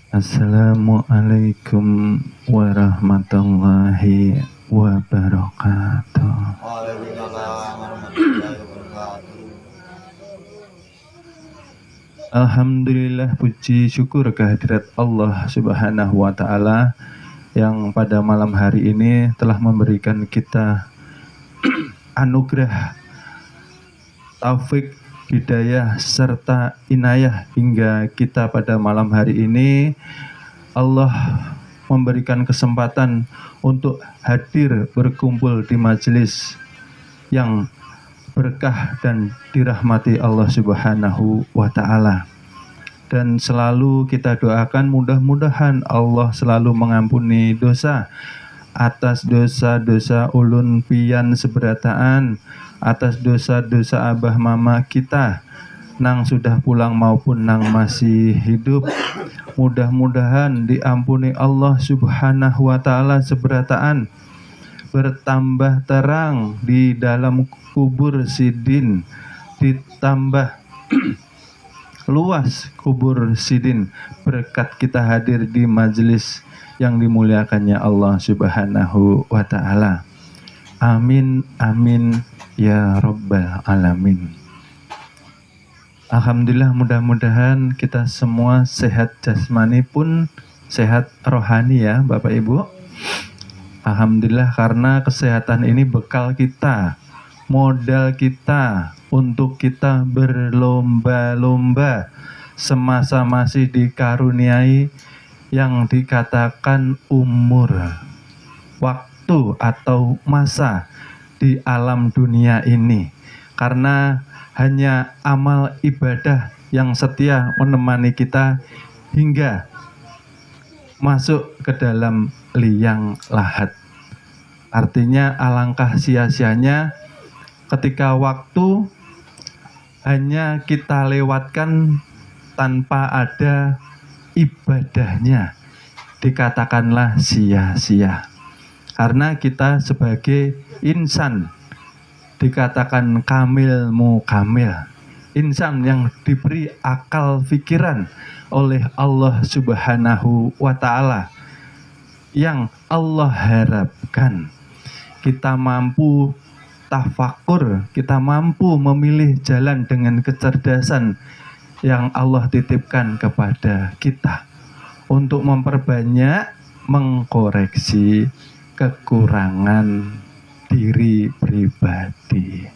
Assalamualaikum warahmatullahi wabarakatuh. Waalaikumsalam warahmatullahi wabarakatuh. Alhamdulillah, puji syukur kehadirat Allah Subhanahu wa Ta'ala yang pada malam hari ini telah memberikan kita anugerah, taufik, hidayah serta inayah hingga kita pada malam hari ini Allah memberikan kesempatan untuk hadir berkumpul di majelis yang berkah dan dirahmati Allah Subhanahu wa Ta'ala. Dan selalu kita doakan mudah-mudahan Allah selalu mengampuni dosa atas dosa-dosa ulun pian seberataan, atas dosa-dosa abah mama kita nang sudah pulang maupun nang masih hidup. Mudah-mudahan diampuni Allah Subhanahu wa Ta'ala seberataan, bertambah terang di dalam kubur sidin, ditambah luas kubur sidin berkat kita hadir di majelis yang dimuliakannya Allah Subhanahu wa Ta'ala. Amin amin ya rabbal alamin. Alhamdulillah, mudah-mudahan kita semua sehat jasmani pun sehat rohani ya Bapak Ibu. Alhamdulillah, karena kesehatan ini bekal kita, modal kita untuk kita berlomba-lomba semasa masih dikaruniai yang dikatakan umur, waktu atau masa di alam dunia ini. Karena hanya amal ibadah yang setia menemani kita hingga masuk ke dalam liang lahat. Artinya alangkah sia-sianya ketika waktu hanya kita lewatkan tanpa ada ibadahnya, dikatakanlah sia-sia. Karena kita sebagai insan dikatakan kamil mukamil, insan yang diberi akal pikiran oleh Allah Subhanahu wa Ta'ala, yang Allah harapkan kita mampu tafakur, kita mampu memilih jalan dengan kecerdasan yang Allah titipkan kepada kita untuk memperbanyak mengkoreksi kekurangan diri pribadi,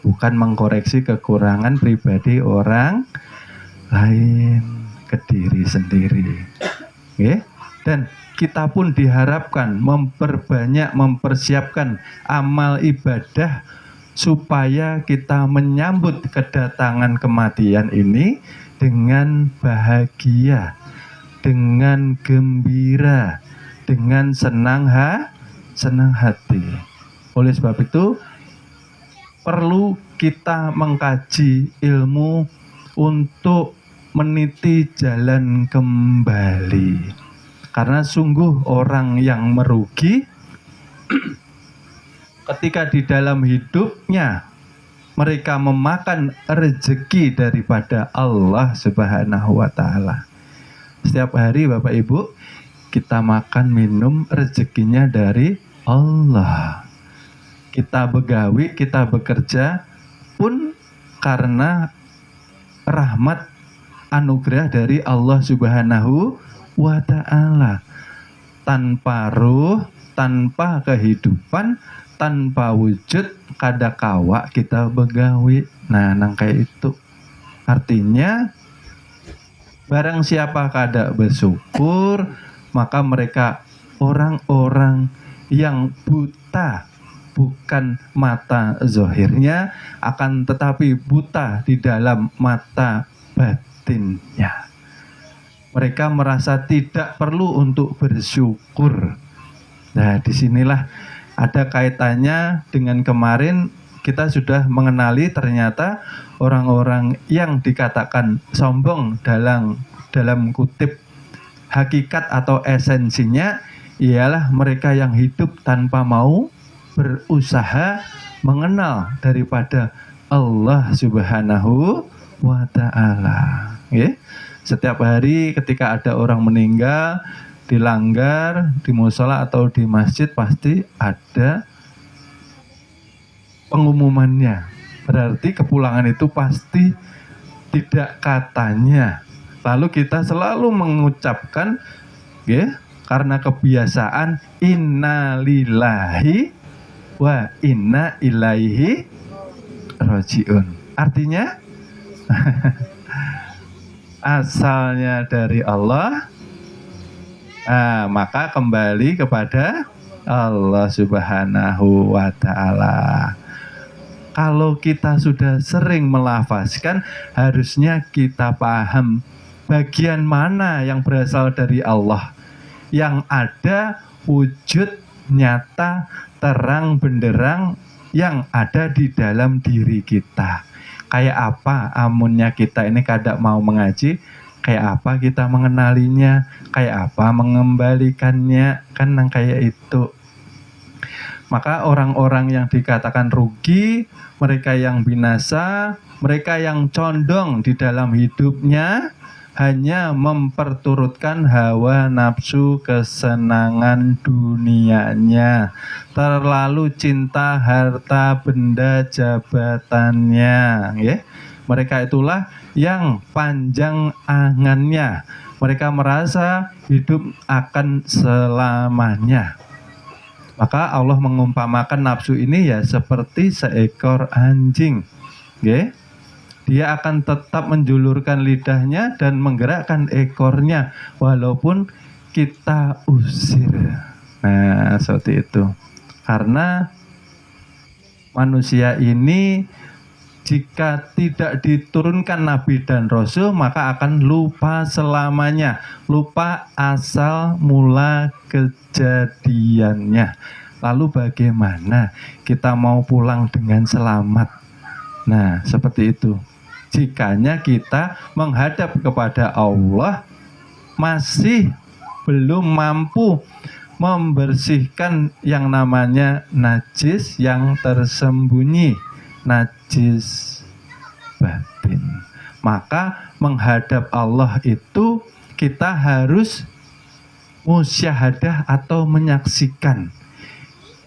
bukan mengkoreksi kekurangan pribadi orang lain ke diri sendiri. Okay? Dan kita pun diharapkan mempersiapkan amal ibadah supaya kita menyambut kedatangan kematian ini dengan bahagia, dengan gembira, dengan senang hati. Oleh sebab itu perlu kita mengkaji ilmu untuk meniti jalan kembali. Karena sungguh orang yang merugi ketika di dalam hidupnya mereka memakan rezeki daripada Allah Subhanahu wa Ta'ala. Setiap hari Bapak Ibu kita makan minum rezekinya dari Allah. Kita begawi, kita bekerja pun karena rahmat anugerah dari Allah Subhanahu wa Ta'ala. Tanpa ruh, tanpa kehidupan, tanpa wujud, kadakawa kita begawi. Nah, nang kayak itu. Artinya barang siapa kada bersyukur, maka mereka orang-orang yang buta, bukan mata zahirnya, akan tetapi buta di dalam mata batinnya. Mereka merasa tidak perlu untuk bersyukur. Nah, disinilah ada kaitannya dengan kemarin kita sudah mengenali ternyata orang-orang yang dikatakan sombong dalam kutip hakikat atau esensinya ialah mereka yang hidup tanpa mau berusaha mengenal daripada Allah Subhanahu wa Ta'ala. Okay? Setiap hari ketika ada orang meninggal, dilanggar di musola atau di masjid pasti ada pengumumannya. Berarti kepulangan itu pasti tidak katanya. Lalu kita selalu mengucapkan, ya, karena kebiasaan, innalillahi wa inna ilaihi rojiun. Artinya asalnya dari Allah, maka kembali kepada Allah Subhanahu wa Ta'ala. Kalau kita sudah sering melafazkan, harusnya kita paham bagian mana yang berasal dari Allah, yang ada wujud nyata terang benderang yang ada di dalam diri kita. Kayak apa amunnya kita ini kadang mau mengaji, kayak apa kita mengenalinya, kayak apa mengembalikannya, kan yang kayak itu. Maka orang-orang yang dikatakan rugi, mereka yang binasa, mereka yang condong di dalam hidupnya hanya memperturutkan hawa nafsu kesenangan dunianya, terlalu cinta harta benda jabatannya, ya. Mereka itulah yang panjang angannya. Mereka merasa hidup akan selamanya. Maka Allah mengumpamakan nafsu ini ya seperti seekor anjing, ya. Dia akan tetap menjulurkan lidahnya dan menggerakkan ekornya walaupun kita usir. Nah, seperti itu. Karena manusia ini jika tidak diturunkan Nabi dan Rasul, maka akan lupa selamanya, lupa asal mula kejadiannya. Lalu bagaimana kita mau pulang dengan selamat? Nah, seperti itu. Jikanya kita menghadap kepada Allah masih belum mampu membersihkan yang namanya najis yang tersembunyi, najis batin. Maka menghadap Allah itu kita harus musyahadah atau menyaksikan.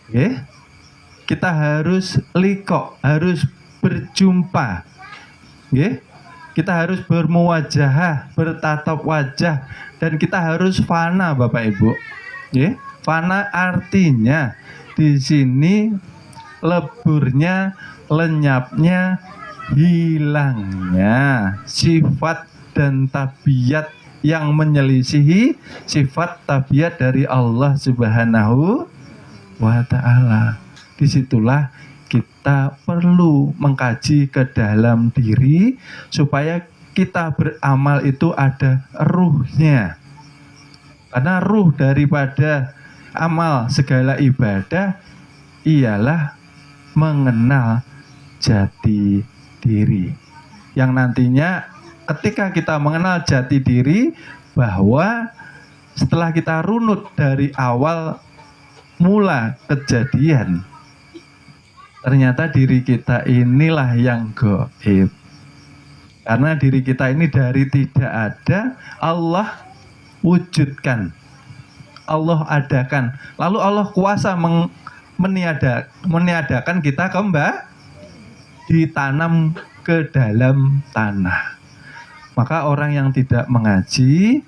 Okay? Kita harus liqa, harus berjumpa. Okay? Kita harus bermuwajahah, bertatap wajah, dan kita harus fana, Bapak Ibu. Okay? Fana artinya di sini leburnya, lenyapnya, hilangnya sifat dan tabiat yang menyelisihi sifat tabiat dari Allah Subhanahu wa Ta'ala. Disitulah kita perlu mengkaji ke dalam diri supaya kita beramal itu ada ruhnya. Karena ruh daripada amal segala ibadah ialah mengenal jati diri. Yang nantinya ketika kita mengenal jati diri, bahwa setelah kita runut dari awal mula kejadian, ternyata diri kita inilah yang gaib. Karena diri kita ini dari tidak ada, Allah wujudkan, Allah adakan. Lalu Allah kuasa meniadakan kita kembali ditanam ke dalam tanah. Maka orang yang tidak mengaji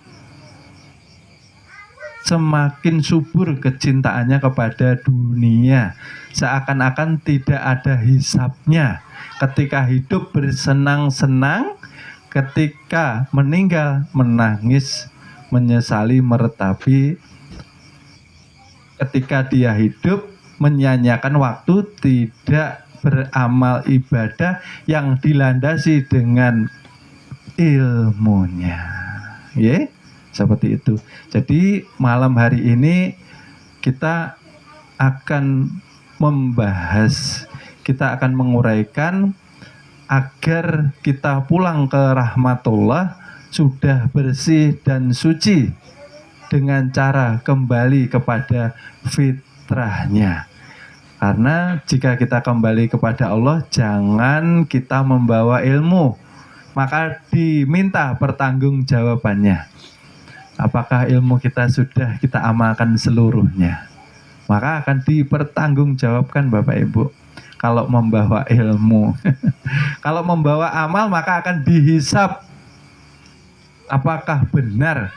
semakin subur kecintaannya kepada dunia, seakan-akan tidak ada hisabnya. Ketika hidup bersenang-senang, ketika meninggal menangis, menyesali, meratapi. Ketika dia hidup menyanyiakan waktu, tidak beramal ibadah yang dilandasi dengan ilmunya. Ya, seperti itu. Jadi malam hari ini kita akan membahas, kita akan menguraikan agar kita pulang ke rahmatullah sudah bersih dan suci dengan cara kembali kepada fitrahnya. Karena jika kita kembali kepada Allah, jangan kita membawa ilmu, maka diminta pertanggungjawabannya. Apakah ilmu kita sudah kita amalkan seluruhnya? Maka akan dipertanggungjawabkan Bapak Ibu. Kalau membawa ilmu, kalau membawa amal maka akan dihisab. Apakah benar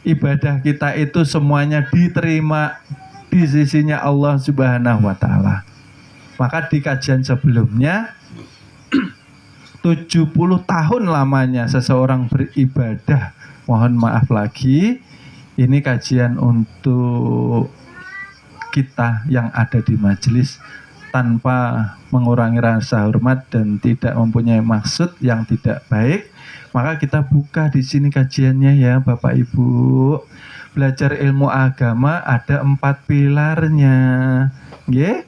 ibadah kita itu semuanya diterima di sisinya Allah Subhanahu wa Ta'ala? Maka di kajian sebelumnya 70 tahun lamanya seseorang beribadah. Mohon maaf lagi, ini kajian untuk kita yang ada di majelis, tanpa mengurangi rasa hormat dan tidak mempunyai maksud yang tidak baik. Maka kita buka di sini kajiannya ya Bapak Ibu. Belajar ilmu agama ada 4 pilarnya. Nggih?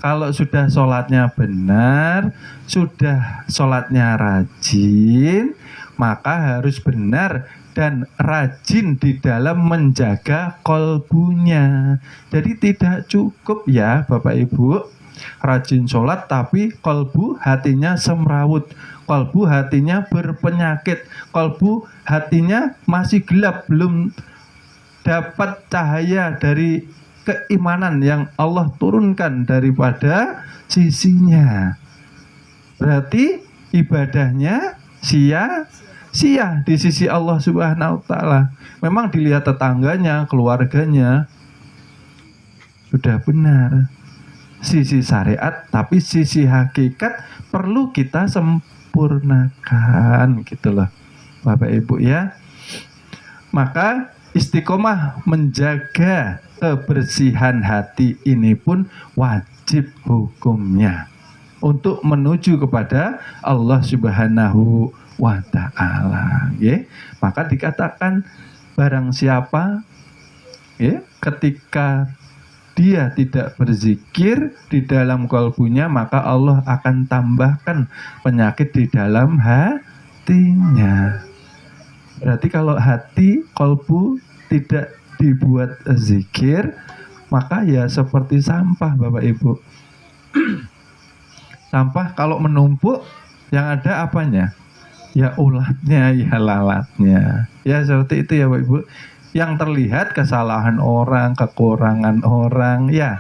Kalau sudah sholatnya benar, sudah sholatnya rajin, maka harus benar dan rajin di dalam menjaga kolbunya. Jadi tidak cukup ya Bapak Ibu, rajin sholat tapi kolbu hatinya semrawut, kolbu hatinya berpenyakit, kolbu hatinya masih gelap, belum dapat cahaya dari keimanan yang Allah turunkan daripada sisinya. Berarti ibadahnya sia-sia di sisi Allah Subhanahu wa Ta'ala. Memang dilihat tetangganya, keluarganya sudah benar sisi syariat, tapi sisi hakikat perlu kita sempurnakan, gitu loh Bapak Ibu ya. Maka istiqomah menjaga kebersihan hati ini pun wajib hukumnya untuk menuju kepada Allah Subhanahu wa Ta'ala. Maka dikatakan barang siapa ketika dia tidak berzikir di dalam kalbunya, maka Allah akan tambahkan penyakit di dalam hatinya. Berarti kalau hati, kalbu tidak dibuat zikir, maka ya seperti sampah Bapak Ibu. Sampah kalau menumpuk, yang ada apanya? Ya ulatnya, ya lalatnya. Ya seperti itu ya Bapak Ibu. Yang terlihat kesalahan orang, kekurangan orang, ya.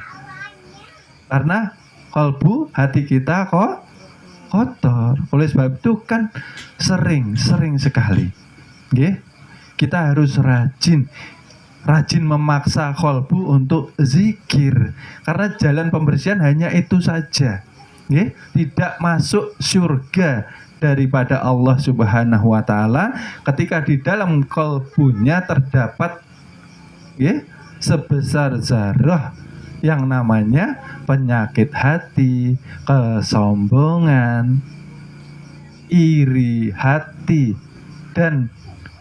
Karena kalbu hati kita kok kotor. Oleh sebab itu kan sering sekali. Kita harus rajin memaksa kolbu untuk zikir, karena jalan pembersihan hanya itu saja. Tidak masuk surga daripada Allah Subhanahu wa Ta'ala ketika di dalam kolbunya terdapat sebesar zarah yang namanya penyakit hati, kesombongan, iri hati, dan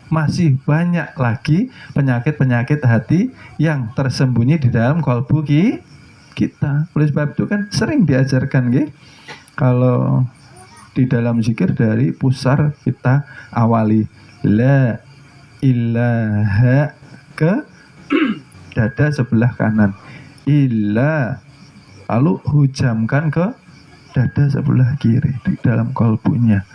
masih banyak lagi penyakit-penyakit hati yang tersembunyi di dalam kalbu kita. Oleh sebab itu kan sering diajarkan kalau di dalam zikir dari pusar kita awali la ilaha ke dada sebelah kanan, illa, lalu hujamkan ke dada sebelah kiri di dalam kalbunya,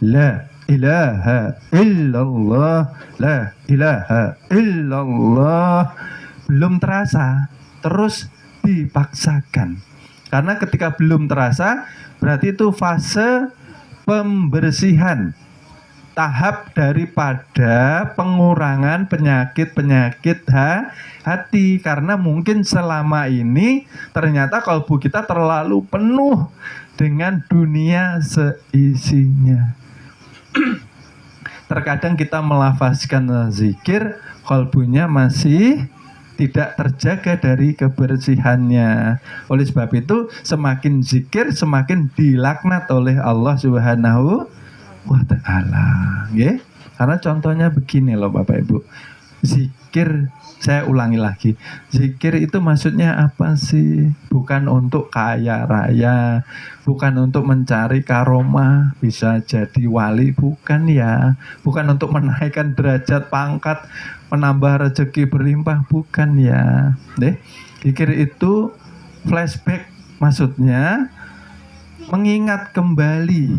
la ilaha illallah, la ilaha illallah. Belum terasa, terus dipaksakan. Karena ketika belum terasa, berarti itu fase pembersihan, tahap daripada pengurangan penyakit-penyakit hati. Karena mungkin selama ini ternyata kalbu kita terlalu penuh dengan dunia seisinya. Terkadang kita melafazkan zikir, kalbunya masih tidak terjaga dari kebersihannya. Oleh sebab itu semakin zikir semakin dilaknat oleh Allah Subhanahu wa Ta'ala. Karena contohnya begini loh Bapak Ibu. Zikir, saya ulangi lagi, zikir itu maksudnya apa sih? Bukan untuk kaya raya, bukan untuk mencari karomah, bisa jadi wali, bukan ya. Bukan untuk menaikkan derajat pangkat, menambah rezeki berlimpah, bukan ya. Zikir itu flashback, maksudnya mengingat kembali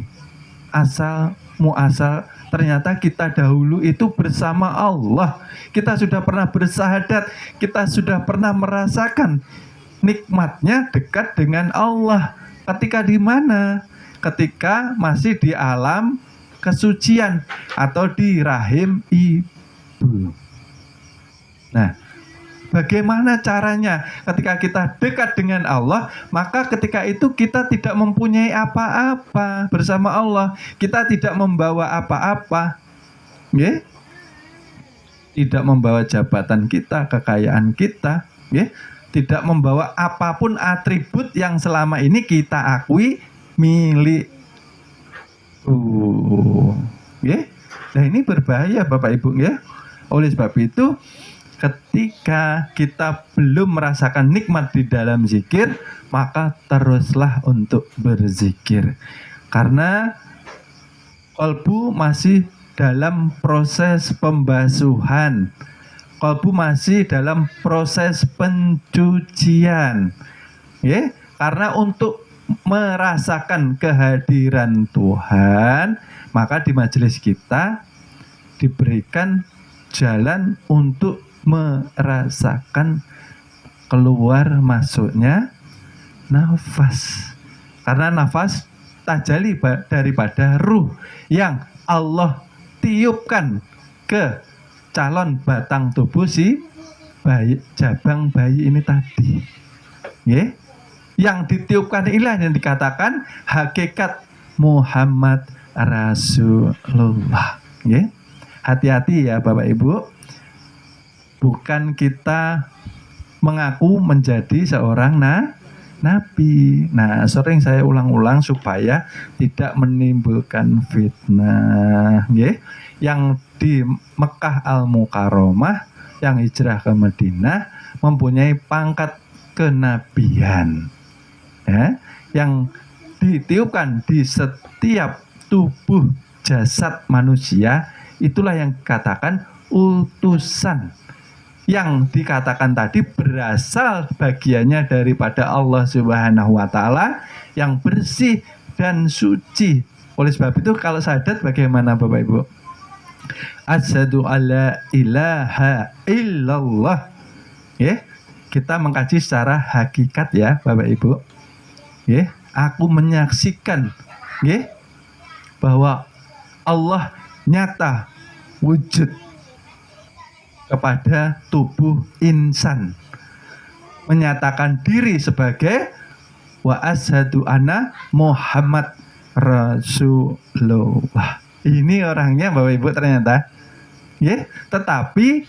asal muasal, ternyata kita dahulu itu bersama Allah. Kita sudah pernah bersahadat, kita sudah pernah merasakan nikmatnya dekat dengan Allah. Ketika di mana? Ketika masih di alam kesucian atau di rahim ibu. Nah, bagaimana caranya ketika kita dekat dengan Allah? Maka ketika itu kita tidak mempunyai apa-apa bersama Allah. Kita tidak membawa apa-apa, ya? Tidak membawa jabatan kita, kekayaan kita, ya? Tidak membawa apapun atribut yang selama ini kita akui milik. Ya? Nah, ini berbahaya Bapak Ibu, ya. Oleh sebab itu, ketika kita belum merasakan nikmat di dalam zikir, maka teruslah untuk berzikir. Karena kalbu masih dalam proses pembasuhan. Kalbu masih dalam proses pencucian. Ya, karena untuk merasakan kehadiran Tuhan, maka di majelis kita diberikan jalan untuk merasakan keluar masuknya nafas. Karena nafas tajali daripada ruh yang Allah tiupkan ke calon batang tubuh si bayi, jabang bayi ini tadi. Ya? Yang ditiupkan inilah yang dikatakan hakikat Muhammad Rasulullah. Ya? Hati-hati ya Bapak Ibu. Bukan kita mengaku menjadi seorang nabi. Nah, sering saya ulang-ulang supaya tidak menimbulkan fitnah. Ya? Yang di Mekah Al-Mukarramah, yang hijrah ke Madinah, mempunyai pangkat kenabian. Ya? Yang ditiupkan di setiap tubuh jasad manusia, itulah yang dikatakan utusan. Yang dikatakan tadi berasal bagiannya daripada Allah Subhanahu wa Ta'ala yang bersih dan suci. Oleh sebab itu, kalau syahadat bagaimana Bapak Ibu? Asyhadu alla ilaha illallah. Ya, kita mengkaji secara hakikat ya Bapak Ibu. Ya, aku menyaksikan, ya, bahwa Allah nyata wujud kepada tubuh insan, menyatakan diri sebagai wa asyhadu anna Muhammad Rasulullah. Ini orangnya Bapak Ibu ternyata. Ya, tetapi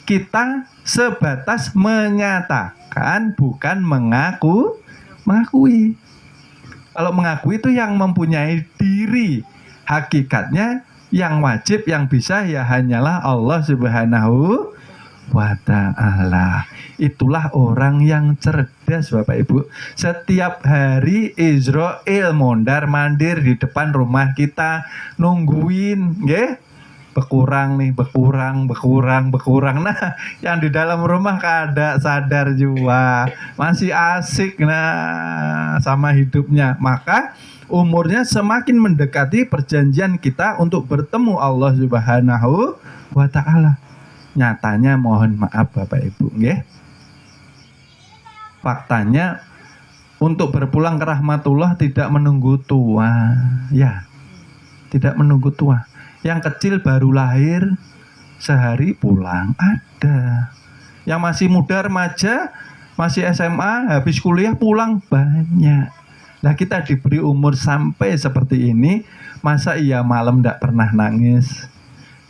kita sebatas menyatakan, bukan mengakui. Kalau mengakui itu yang mempunyai diri. Hakikatnya yang wajib, yang bisa ya hanyalah Allah Subhanahu wa Ta'ala. Itulah orang yang cerdas Bapak Ibu. Setiap hari Israel mondar-mandir di depan rumah kita, nungguin, ya. Berkurang. Nah, yang di dalam rumah kada sadar juga, masih asik sama hidupnya. Maka umurnya semakin mendekati perjanjian kita untuk bertemu Allah Subhanahu wa Ta'ala. Nyatanya mohon maaf Bapak Ibu, nggih. Faktanya untuk berpulang ke rahmatullah tidak menunggu tua, ya. Tidak menunggu tua. Yang kecil baru lahir sehari pulang ada. Yang masih muda remaja, masih SMA, habis kuliah pulang banyak. Nah, kita diberi umur sampai seperti ini, masa iya malam tidak pernah nangis?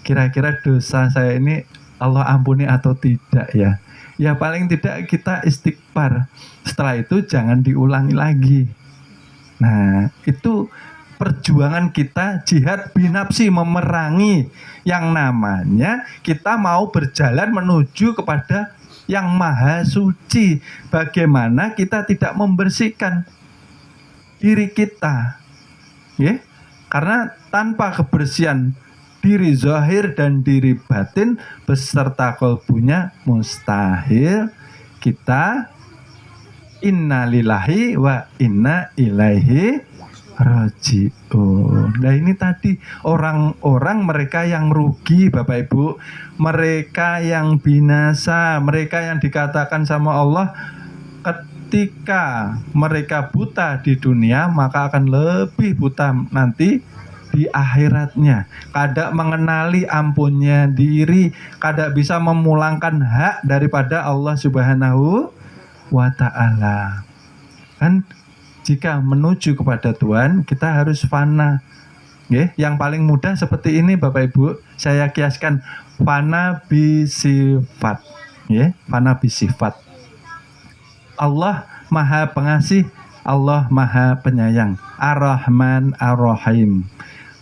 Kira-kira dosa saya ini Allah ampuni atau tidak ya? Ya paling tidak kita istighfar. Setelah itu jangan diulangi lagi. Nah, itu perjuangan kita, jihad binafsi, memerangi yang namanya kita mau berjalan menuju kepada yang maha suci. Bagaimana kita tidak membersihkan diri kita, ya? Karena tanpa kebersihan diri zahir dan diri batin beserta kalbunya mustahil kita innalillahi wa inna ilaihi rajiun. Nah ini tadi orang-orang mereka yang rugi Bapak Ibu, mereka yang binasa, mereka yang dikatakan sama Allah ketika mereka buta di dunia maka akan lebih buta nanti di akhiratnya. Kada mengenali ampunnya diri, kada bisa memulangkan hak daripada Allah Subhanahu wa ta'ala. Kan jika menuju kepada Tuhan kita harus fana. Yang paling mudah seperti ini Bapak Ibu, saya kiaskan fana bisifat. Fana bisifat. Allah Maha Pengasih, Allah Maha Penyayang, Ar-Rahman Ar-Rahim.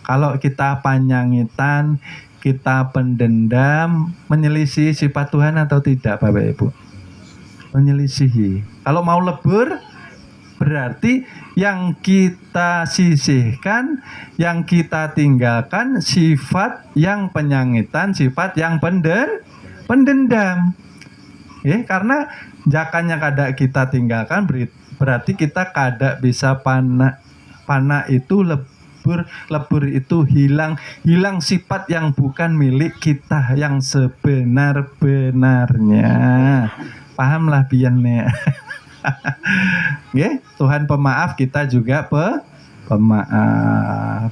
Kalau kita panyangitan, kita pendendam, menyelisih sifat Tuhan atau tidak Bapak Ibu? Menyelisihi. Kalau mau lebur, berarti yang kita sisihkan, yang kita tinggalkan sifat yang penyangitan, sifat yang pendendam. Karena jakanya kada kita tinggalkan, berarti kita kada bisa pana itu lebur itu hilang sifat yang bukan milik kita yang sebenar-benarnya. Pahamlah piannya. Tuhan pemaaf, kita juga pemaaf.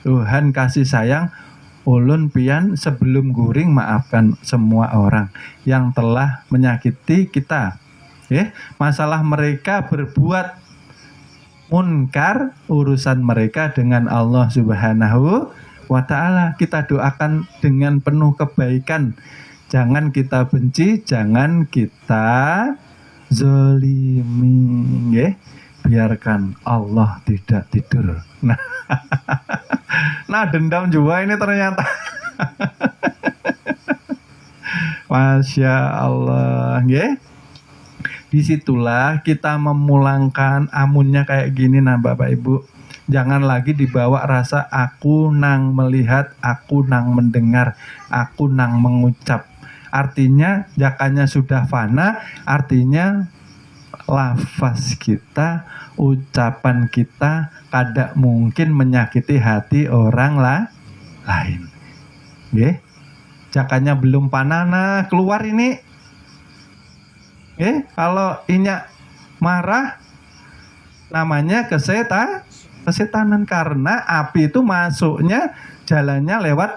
Tuhan kasih sayang, ulun pian sebelum guring maafkan semua orang yang telah menyakiti kita. Masalah mereka berbuat munkar, urusan mereka dengan Allah Subhanahu wa ta'ala. Kita doakan dengan penuh kebaikan. Jangan kita benci, jangan kita zolimi, biarkan Allah tidak tidur. Nah dendam juga ini ternyata. Masya Allah, disitulah kita memulangkan amunnya kayak gini. Nah Bapak Ibu, jangan lagi dibawa rasa aku nang melihat, aku nang mendengar, aku nang mengucap. Artinya jakanya sudah fana, artinya lafaz kita, ucapan kita kada mungkin menyakiti hati orang lain. Jakanya belum panana keluar ini. Kalau inya marah namanya kesetanan, karena api itu masuknya jalannya lewat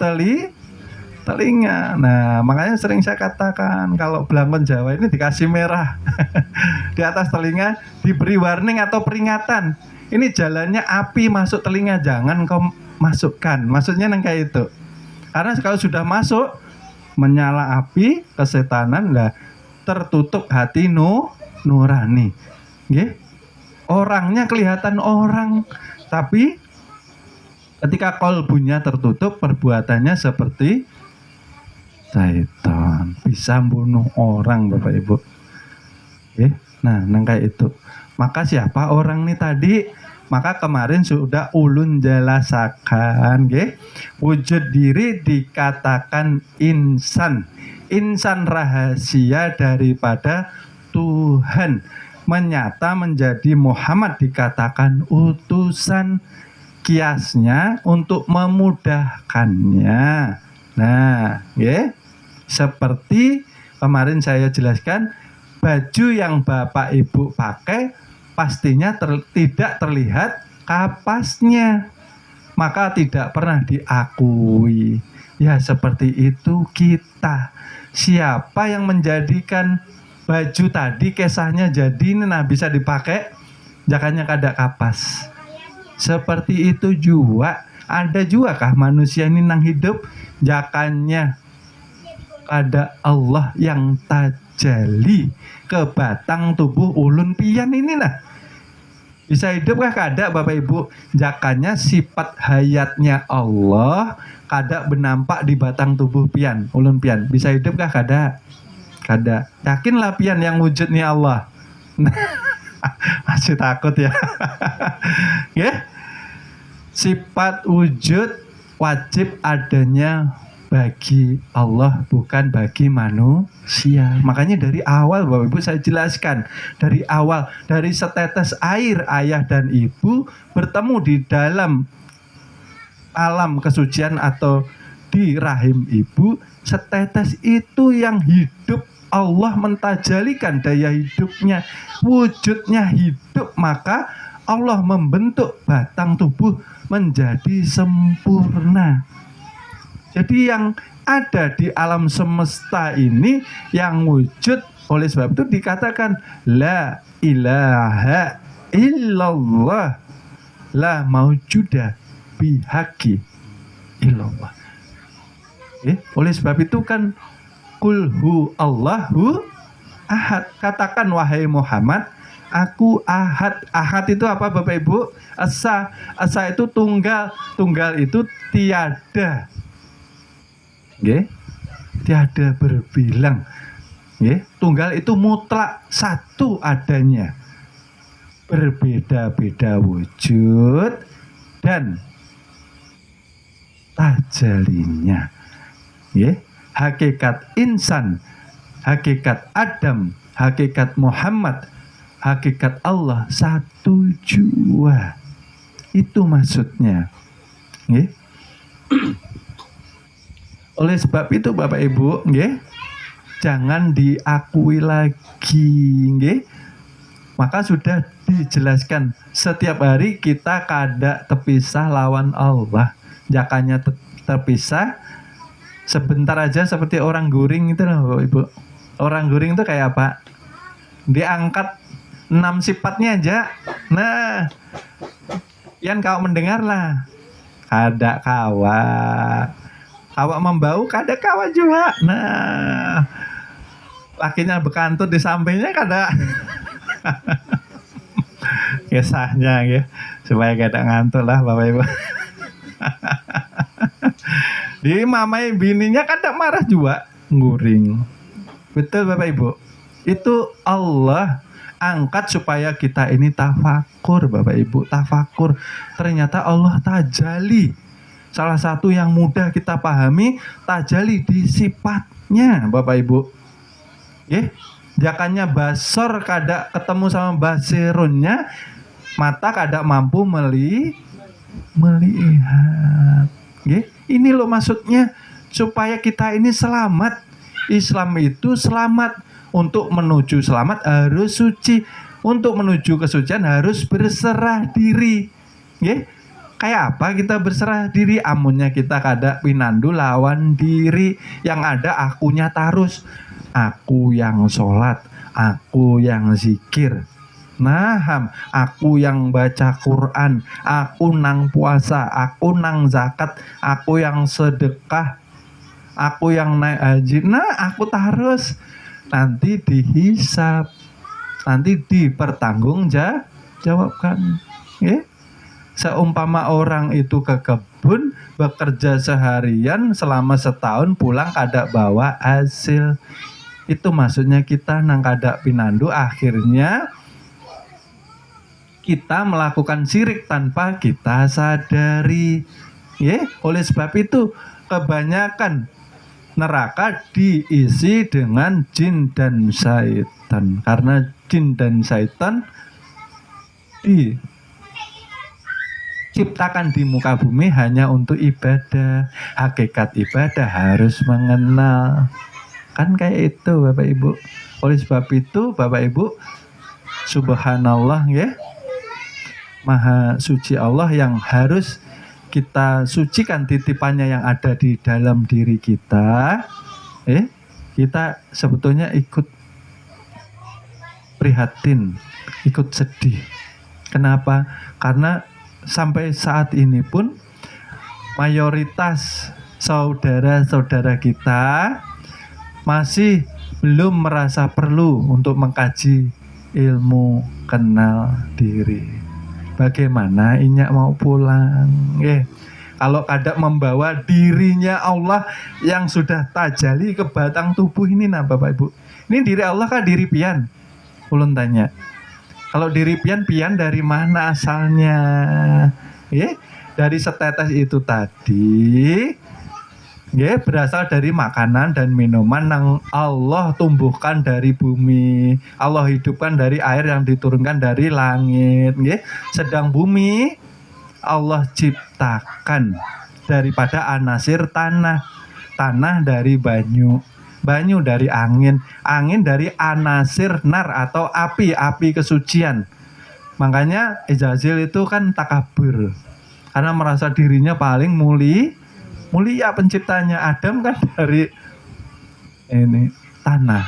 telinga. Nah, makanya sering saya katakan kalau belangkon Jawa ini dikasih merah di atas telinga, diberi warning atau peringatan. Ini jalannya api masuk telinga, jangan kau masukkan. Maksudnya yang kayak itu. Karena kalau sudah masuk menyala api kesetanan, lah tertutup hati nurani. Orangnya kelihatan orang, tapi ketika kolbunya tertutup, perbuatannya seperti syaitan, bisa bunuh orang Bapak Ibu. Nah, kayak itu. Maka siapa orang ini tadi? Maka kemarin sudah ulun jelasakan, wujud diri dikatakan insan. Insan rahasia daripada Tuhan. Menyata menjadi Muhammad dikatakan utusan. Kiasnya untuk memudahkannya. Nah, seperti kemarin saya jelaskan, baju yang Bapak Ibu pakai pastinya tidak terlihat kapasnya, maka tidak pernah diakui. Ya seperti itu kita. Siapa yang menjadikan baju tadi kesahnya jadi bisa dipakai, jakanya kada kapas. Seperti itu juga. Ada juga kah manusia ini nang hidup jakanya ada Allah yang tajali ke batang tubuh ulun pian ini lah. Bisa hidup kah? Kada Bapak Ibu. Jakanya sifat hayatnya Allah kada benampak di batang tubuh pian, ulun pian. Bisa hidup kah? Kada. Kada. Yakinlah pian yang wujudnya Allah. Masih takut ya. Sifat wujud wajib adanya bagi Allah, bukan bagi manusia. Makanya dari awal Bapak Ibu saya jelaskan, dari awal, dari setetes air ayah dan ibu bertemu di dalam alam kesucian atau di rahim ibu, setetes itu yang hidup. Allah mentajalikan daya hidupnya, wujudnya hidup, maka Allah membentuk batang tubuh menjadi sempurna. Jadi yang ada di alam semesta ini yang wujud, oleh sebab itu dikatakan la ilaha illallah, la maujuda bihaqi illallah. Oleh sebab itu kan Qul hu Allahu ahad. Katakan wahai Muhammad, aku ahad. Ahad itu apa Bapak Ibu? Asa. Asa itu tunggal. Tunggal itu tiada. Tiada berbilang. Tunggal itu mutlak, satu adanya. Berbeda-beda wujud dan tajalinya. Hakikat insan, hakikat Adam, hakikat Muhammad, hakikat Allah satu jua. Itu maksudnya. Oleh sebab itu Bapak Ibu, jangan diakui lagi. Maka sudah dijelaskan, setiap hari kita kada terpisah lawan Allah. Jakanya terpisah. Sebentar aja seperti orang guring itu loh Bapak Ibu. Orang guring itu kayak apa? Diangkat 6 sifatnya aja. Nah, yang kau mendengar lah. Kada kawa. Kawa membau, kada kawa juga. Nah, lakinya bekantut di sampingnya kada. Kisahnya ya. Supaya kada ngantuk lah Bapak Ibu. Di mamai bininya kadang marah juga, nguring. Betul Bapak Ibu. Itu Allah angkat supaya kita ini tafakur Bapak Ibu, tafakur. Ternyata Allah tajali. Salah satu yang mudah kita pahami, tajali di sifatnya Bapak Ibu. Jakannya basor kada ketemu sama basirunnya, mata kada mampu melihat. Ini loh maksudnya, supaya kita ini selamat. Islam itu selamat. Untuk menuju selamat harus suci. Untuk menuju kesucian harus berserah diri. Kayak apa kita berserah diri? Amunnya kita kada pinandu lawan diri. Yang ada akunya tarus. Aku yang sholat, aku yang zikir. Nah, aku yang baca Quran, aku nang puasa, aku nang zakat, aku yang sedekah, aku yang naik haji. Nah, aku harus nanti dihisap, nanti dipertanggungjawabkan. Seumpama orang itu ke kebun bekerja seharian selama setahun, pulang kada bawa hasil. Itu maksudnya kita nang kada pinandu, akhirnya kita melakukan syirik tanpa kita sadari. Oleh sebab itu kebanyakan neraka diisi dengan jin dan syaitan. Karena jin dan syaitan diciptakan di muka bumi hanya untuk ibadah. Hakikat ibadah harus mengenal. Kan kayak itu Bapak Ibu. Oleh sebab itu Bapak Ibu, subhanallah Maha suci Allah yang harus kita sucikan titipannya yang ada di dalam diri kita. Kita sebetulnya ikut prihatin, ikut sedih. Kenapa? Karena sampai saat ini pun mayoritas saudara-saudara kita masih belum merasa perlu untuk mengkaji ilmu kenal diri. Bagaimana Inyak mau pulang? Kalau kada membawa dirinya Allah yang sudah tajali ke batang tubuh ini, nah Bapak Ibu. Ini diri Allah kah diri pian? Ulun tanya. Kalau diri pian dari mana asalnya? Dari setetes itu tadi. nggih, berasal dari makanan dan minuman yang Allah tumbuhkan dari bumi, Allah hidupkan dari air yang diturunkan dari langit, nggih. Sedang bumi Allah ciptakan daripada anasir tanah, tanah dari banyu, banyu dari angin, angin dari anasir nar atau api, api kesucian. Makanya Ijazil itu kan takabur karena merasa dirinya paling mulia penciptanya. Adam kan dari ini tanah.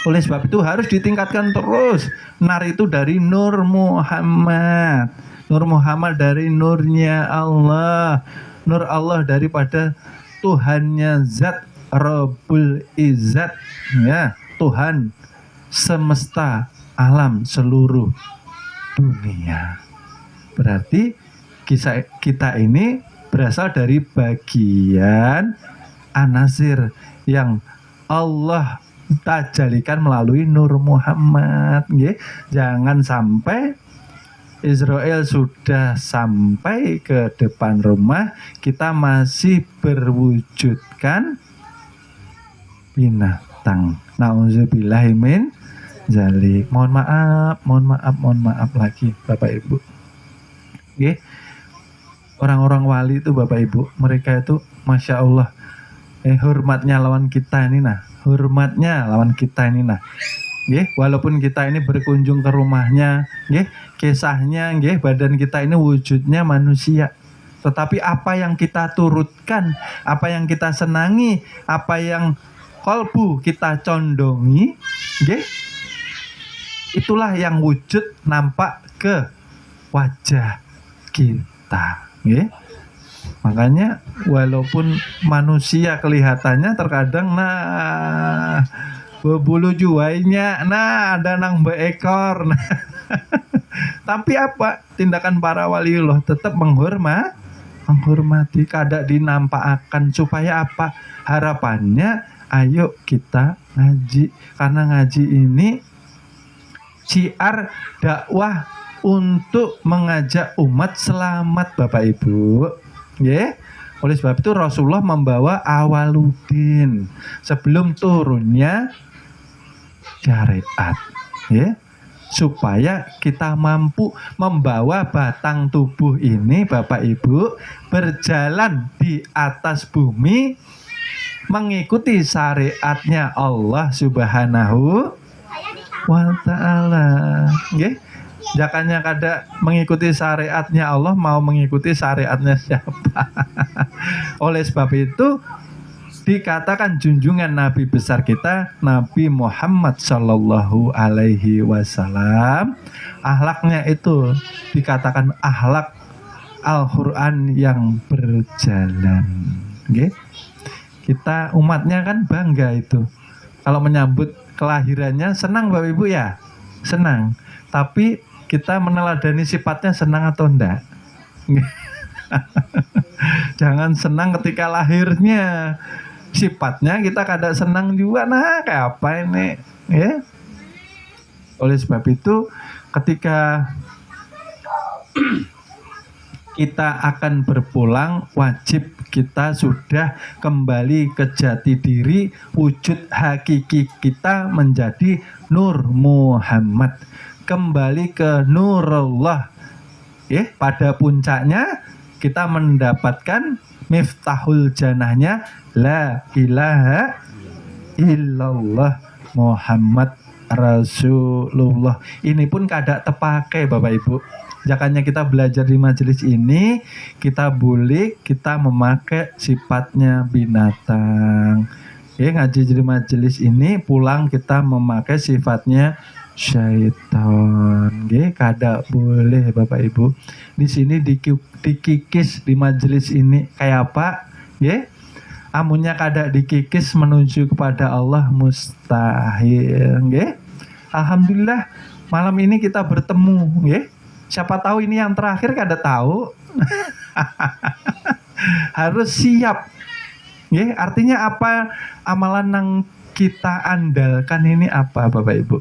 Oleh sebab itu harus ditingkatkan terus. Nar itu dari Nur Muhammad. Nur Muhammad dari nurnya Allah. Nur Allah daripada Tuhannya Zat Rabbul Izzat, ya, Tuhan semesta alam seluruh dunia. Berarti kita ini berasal dari bagian anasir yang Allah tajalikan melalui Nur Muhammad. Jangan sampai Israel sudah sampai ke depan rumah, kita masih berwujudkan binatang. Nauzubillahi min zalik. Mohon maaf lagi Bapak Ibu. Orang-orang wali itu Bapak Ibu, mereka itu Masya Allah, hormatnya lawan kita ini nah, walaupun kita ini berkunjung ke rumahnya, kisahnya, badan kita ini wujudnya manusia, tetapi apa yang kita turutkan, apa yang kita senangi, apa yang kolbu kita condongi, itulah yang wujud nampak ke wajah kita. Makanya walaupun manusia kelihatannya terkadang berbulu juainya, ada nang beekor, tapi apa tindakan para waliullah tetap menghormati, kada dinampakkan. Supaya apa? Harapannya ayo kita ngaji, karena ngaji ini syiar dakwah untuk mengajak umat selamat Bapak Ibu. Oleh sebab itu Rasulullah membawa Awaluddin sebelum turunnya syariat, supaya kita mampu membawa batang tubuh ini Bapak Ibu berjalan di atas bumi mengikuti syariatnya Allah Subhanahu wa ta'ala. Jangannya kada mengikuti syariatnya Allah, mau mengikuti syariatnya siapa? Oleh sebab itu dikatakan junjungan Nabi besar kita Nabi Muhammad Sallallahu Alaihi Wasallam, akhlaknya itu dikatakan akhlak Al-Quran yang berjalan. Kita umatnya kan bangga itu kalau menyambut kelahirannya, senang Bapak Ibu ya, senang. Tapi kita meneladani sifatnya senang atau enggak? Jangan senang ketika lahirnya, sifatnya kita kada senang juga. Kayak apa ini? Oleh sebab itu ketika kita akan berpulang, wajib kita sudah kembali ke jati diri, wujud hakiki kita menjadi Nur Muhammad, kembali ke Nurullah. Pada puncaknya kita mendapatkan miftahul jannahnya la ilaha illallah Muhammad Rasulullah. Ini pun kada terpakai Bapak Ibu. Jangannya kita belajar di majelis ini, kita memakai sifatnya binatang. Ngaji di majelis ini, pulang kita memakai sifatnya syaitan. Kada boleh Bapak Ibu. Di sini dikikis di majelis ini kayak apa? Amunnya kada dikikis menuju kepada Allah mustahil. Alhamdulillah malam ini kita bertemu. Siapa tahu ini yang terakhir, kada tahu. Harus siap. Artinya apa? Amalan yang kita andalkan ini apa Bapak Ibu?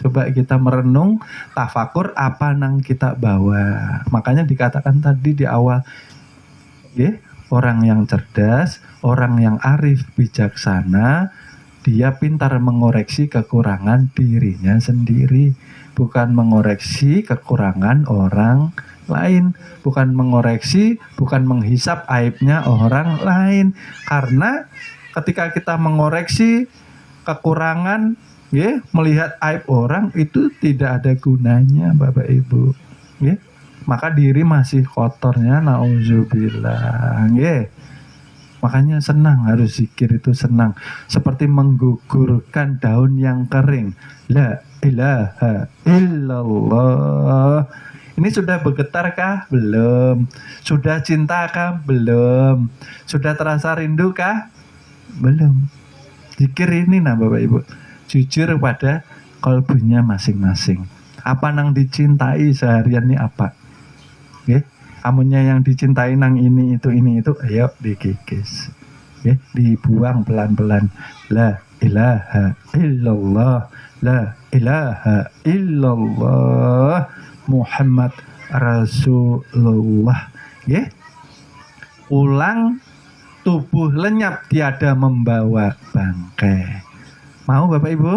Coba kita merenung, tafakur apa yang kita bawa. Makanya dikatakan tadi di awal, Orang yang cerdas, orang yang arif bijaksana, dia pintar mengoreksi kekurangan dirinya sendiri, bukan mengoreksi kekurangan orang lain, bukan mengoreksi, bukan menghisap aibnya orang lain. Karena ketika kita mengoreksi kekurangan, ya, melihat aib orang itu tidak ada gunanya, Bapak Ibu. Ya, maka diri masih kotornya, nauzubillah. Ya. Makanya senang, harus zikir itu senang. Seperti menggugurkan daun yang kering. La ilaha illallah. Ini sudah bergetarkah? Belum. Sudah cintakah? Belum. Sudah terasa rindukah? Belum. Zikir ini nah Bapak Ibu, jujur pada kalbunya masing-masing. Apa nang dicintai seharian ini apa? Okay? Amunnya yang dicintai nang ini itu, ayo dikikis. Okay? Dibuang pelan-pelan. La ilaha illallah. La ilaha illallah. Muhammad Rasulullah. Okay? Ulang, tubuh lenyap tiada membawa bangkai. Mau Bapak Ibu?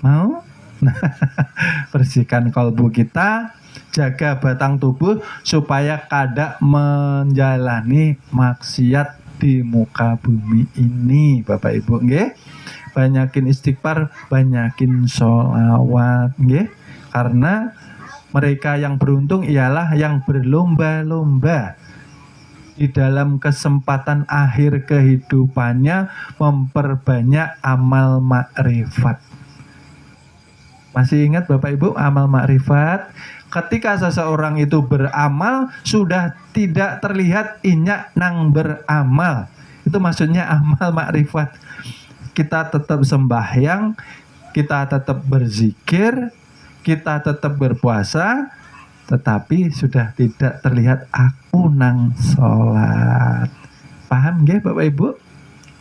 Mau? Bersihkan kalbu kita, jaga batang tubuh supaya kada menjalani maksiat di muka bumi ini, Bapak Ibu, nggih. Banyakin istighfar, banyakin sholawat, nggih. Karena mereka yang beruntung ialah yang berlomba-lomba di dalam kesempatan akhir kehidupannya memperbanyak amal makrifat. Masih ingat Bapak Ibu amal makrifat? Ketika seseorang itu beramal sudah tidak terlihat inyak nang beramal. Itu maksudnya amal makrifat. Kita tetap sembahyang, kita tetap berzikir, kita tetap berpuasa, tetapi sudah tidak terlihat aku nang sholat. Paham nggih Bapak Ibu?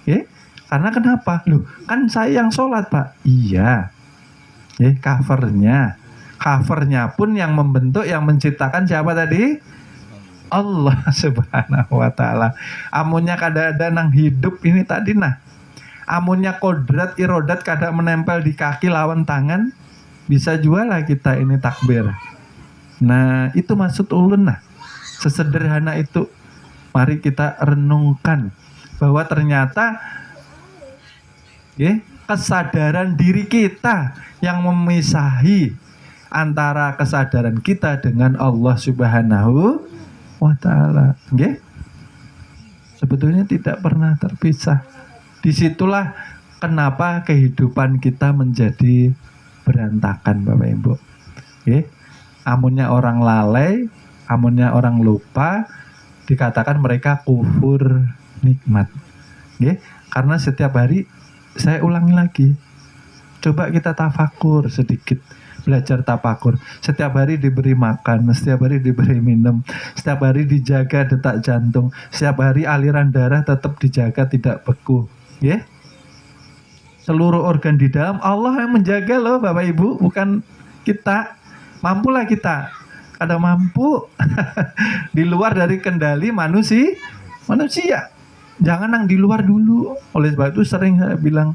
Nggih? Karena kenapa? Loh, kan saya yang sholat Pak. Iya. Covernya pun yang membentuk, yang menciptakan siapa tadi? Allah Subhanahu wa ta'ala. Amunnya kada-ada nang hidup ini tadi nah. Amunnya kodrat irodat kada menempel di kaki lawan tangan, bisa jualah kita ini takbir. Nah, itu maksud ulun nah. Sesederhana itu. Mari kita renungkan bahwa ternyata kesadaran diri kita yang memisahi antara kesadaran kita dengan Allah Subhanahu wa ta'ala. Nggih? Sebetulnya tidak pernah terpisah. Disitulah kenapa kehidupan kita menjadi berantakan Bapak Ibu. Nggih? Amunnya orang lalai, amunnya orang lupa, dikatakan mereka kufur nikmat. Nggih? Karena setiap hari, saya ulangi lagi, coba kita tafakur sedikit, belajar tafakur. Setiap hari diberi makan, setiap hari diberi minum, setiap hari dijaga detak jantung, setiap hari aliran darah tetap dijaga tidak beku. Ya? Seluruh organ di dalam Allah yang menjaga loh Bapak Ibu, bukan kita. Mampulah kita, kada mampu di luar dari kendali manusia. Jangan yang di luar dulu. Oleh sebab itu sering saya bilang,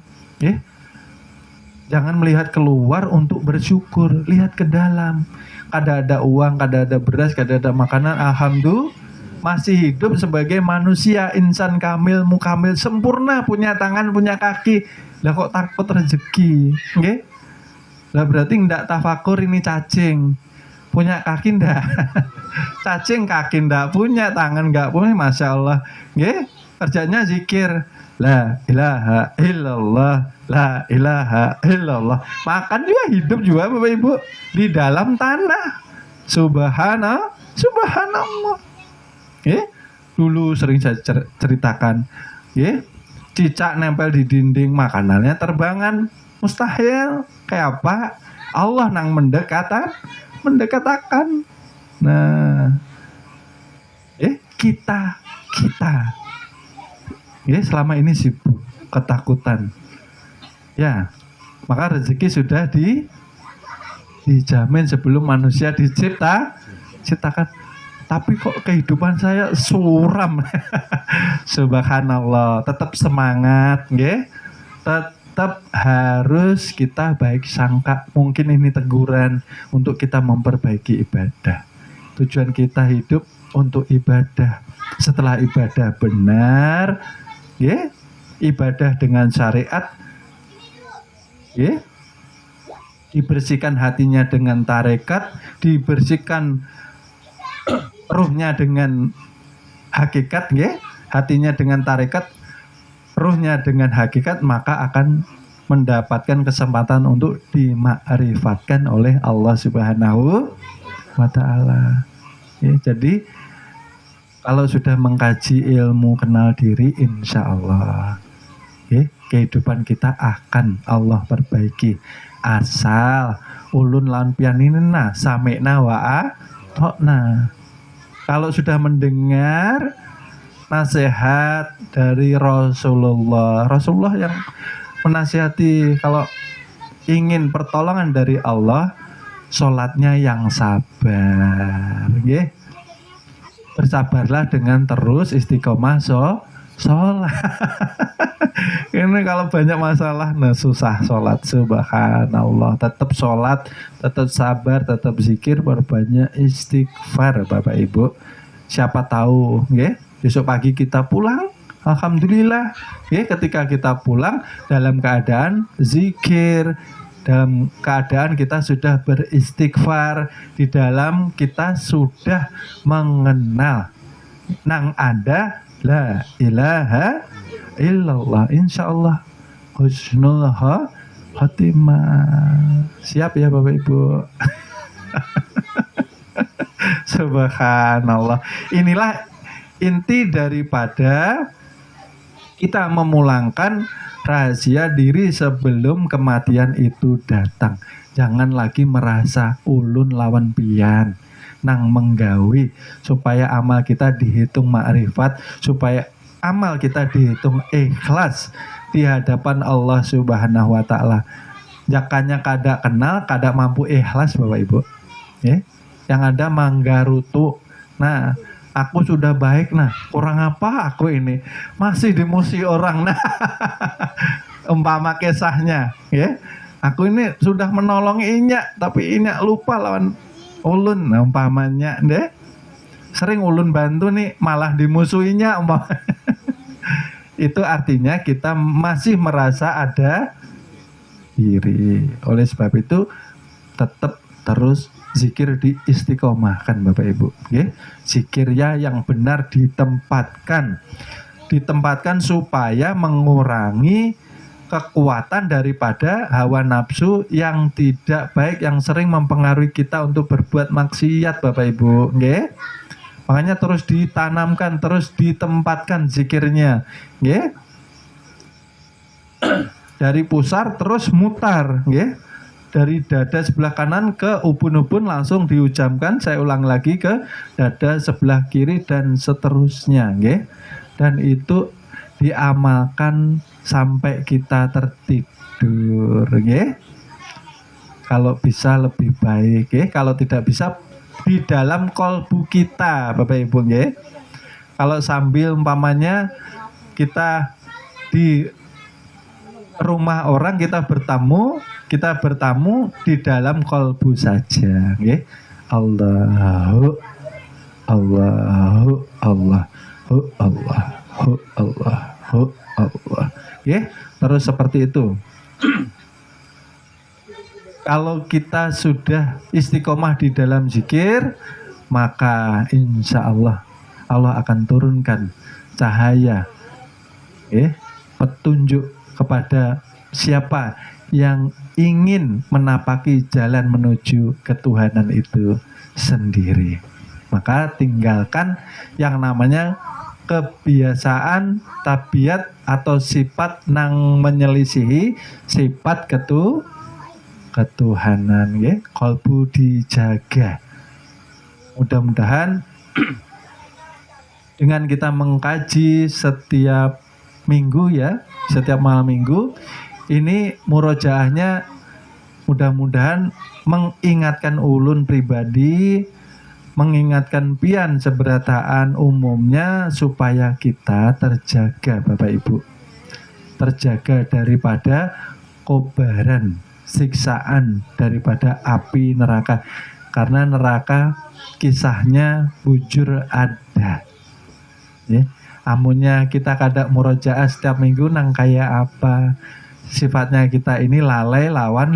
jangan melihat keluar untuk bersyukur, lihat ke dalam. Kada ada uang, kada ada beras, kada ada makanan, alhamdulillah masih hidup sebagai manusia, insan kamil, mukamil, sempurna, punya tangan, punya kaki. Lah kok takut rezeki, nggih? Lah berarti ndak tafakur ini cacing. Punya kaki ndak? Cacing kaki ndak punya, tangan nggak punya, Masya Allah. Nggih? Kerjanya zikir. La ilaha illallah, la ilaha illallah. Makan juga, hidup juga Bapak Ibu di dalam tanah. Subhanallah. Dulu sering saya ceritakan, cicak nempel di dinding, makanannya terbangan. Mustahil. Kayak apa? Allah nang mendekatakan. Nah, kita selama ini sibuk, ketakutan. Ya, maka rezeki sudah dijamin sebelum manusia diciptakan. tapi kok kehidupan saya suram. Subhanallah, tetap semangat, nggih. Tetap harus kita baik sangka. Mungkin ini teguran untuk kita memperbaiki ibadah. Tujuan kita hidup untuk ibadah. Setelah ibadah benar, nggih, ibadah dengan syariat, nggih, dibersihkan hatinya dengan tarekat, dibersihkan ruhnya dengan hakikat, nggih, hatinya dengan tarekat, ruhnya dengan hakikat, maka akan mendapatkan kesempatan untuk dimakrifatkan oleh Allah Subhanahu wa Ta'ala. Ya, jadi kalau sudah mengkaji ilmu kenal diri, insya Allah kehidupan kita akan Allah perbaiki. Asal ulun lan pianina samekna wa atokna. Kalau sudah mendengar nasihat dari Rasulullah yang menasihati kalau ingin pertolongan dari Allah, sholatnya yang sabar, nggih. Bersabarlah dengan terus istiqomah sholat. Ini kalau banyak masalah, nah susah sholat. Subhanallah, tetap sholat, tetap sabar, tetap zikir, berbanyak istighfar, Bapak Ibu. Siapa tahu, nggih, besok pagi kita pulang, alhamdulillah, nggih, ketika kita pulang dalam keadaan zikir, dalam keadaan kita sudah beristighfar, di dalam kita sudah mengenal nang ada la ilaha illallah, insyaallah husnul khatimah. Siap ya Bapak Ibu? Subhanallah. Inilah inti daripada kita memulangkan rahasia diri sebelum kematian itu datang. Jangan lagi merasa ulun lawan pian nang menggawi, supaya amal kita dihitung makrifat, supaya amal kita dihitung ikhlas di hadapan Allah Subhanahu wa Ta'ala. Jakanya kada kenal, kada mampu ikhlas, Bapak Ibu. Yang ada manggarutu. Nah, aku sudah baik, nah kurang apa aku ini, masih dimusuhi orang. Nah, umpama kisahnya, ya, aku ini sudah menolong Inyak, tapi Inyak lupa lawan ulun. Nah, umpamanya deh, sering ulun bantu nih malah dimusuhinya, umpama. Itu artinya kita masih merasa ada diri. Oleh sebab itu tetap terus zikir diistiqomahkan, Bapak Ibu. Zikirnya yang benar ditempatkan supaya mengurangi kekuatan daripada hawa nafsu yang tidak baik, yang sering mempengaruhi kita untuk berbuat maksiat, Bapak Ibu. Makanya terus ditanamkan, terus ditempatkan zikirnya. Dari pusar terus mutar, dari dada sebelah kanan ke ubun-ubun langsung diucapkan, saya ulang lagi, ke dada sebelah kiri dan seterusnya, dan itu diamalkan sampai kita tertidur, kalau bisa lebih baik, kalau tidak bisa di dalam kolbu kita, Bapak Ibu, kalau sambil umpamanya kita di rumah orang, kita bertamu di dalam kolbu saja, Allahu Allahu Allahu Allahu Allahu Allah, terus seperti itu. Kalau kita sudah istiqomah di dalam zikir, maka insya Allah Allah akan turunkan cahaya, petunjuk kepada siapa yang ingin menapaki jalan menuju ketuhanan itu sendiri. Maka tinggalkan yang namanya kebiasaan, tabiat atau sifat nang menyelisihi sifat ketuhanan, kolbu dijaga. Mudah-mudahan dengan kita mengkaji setiap minggu, setiap malam minggu ini, murojaahnya mudah-mudahan mengingatkan ulun pribadi mengingatkan pian seberataan umumnya supaya kita terjaga Bapak Ibu. Terjaga daripada kobaran, siksaan daripada api neraka. Karena neraka kisahnya bujur ada. Ya. Amunnya kita kada murojaah setiap minggu nang kayak apa. Sifatnya kita ini lalai lawan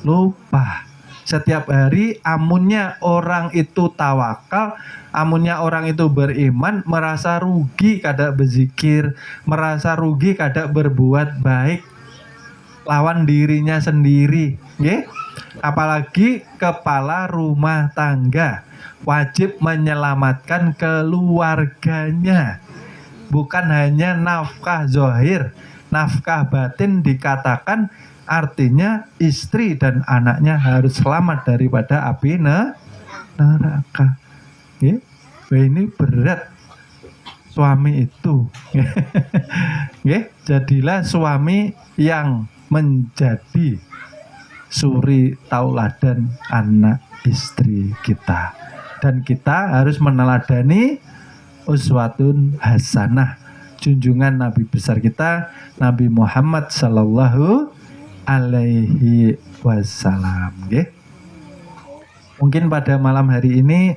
lupa. Setiap hari amunnya orang itu tawakal, amunnya orang itu beriman, merasa rugi kada berzikir, merasa rugi kada berbuat baik lawan dirinya sendiri, nggih. Apalagi kepala rumah tangga wajib menyelamatkan keluarganya. Bukan hanya nafkah zahir, nafkah batin dikatakan artinya istri dan anaknya harus selamat daripada api neraka. Okay? Ini berat suami itu. Okay? Jadilah suami yang menjadi suri tauladan anak istri kita. Dan kita harus meneladani uswatun hasanah, junjungan Nabi besar kita Nabi Muhammad sallallahu alaihi wasallam. Okay? Mungkin pada malam hari ini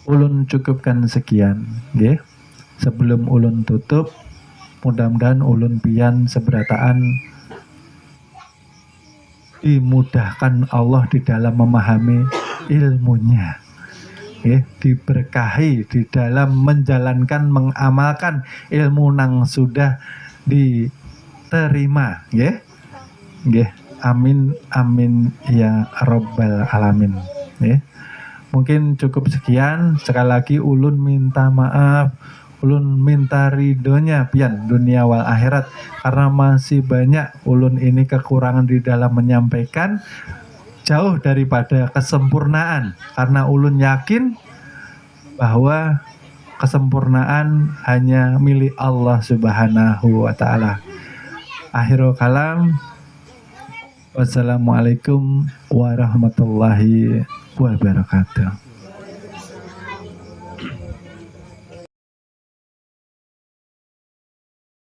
ulun cukupkan sekian. Okay? Sebelum ulun tutup, mudah-mudahan ulun pian seberataan dimudahkan Allah di dalam memahami ilmunya. Diberkahi di dalam menjalankan, mengamalkan ilmu nang sudah diterima. Amin amin ya robbal alamin. Mungkin cukup sekian. Sekali lagi ulun minta maaf, ulun minta ridhonya pian dunia wal akhirat, karena masih banyak ulun ini kekurangan di dalam menyampaikan, jauh daripada kesempurnaan, karena ulun yakin bahwa kesempurnaan hanya milik Allah Subhanahu wa ta'ala. Akhirul kalam, wassalamualaikum warahmatullahi wabarakatuh.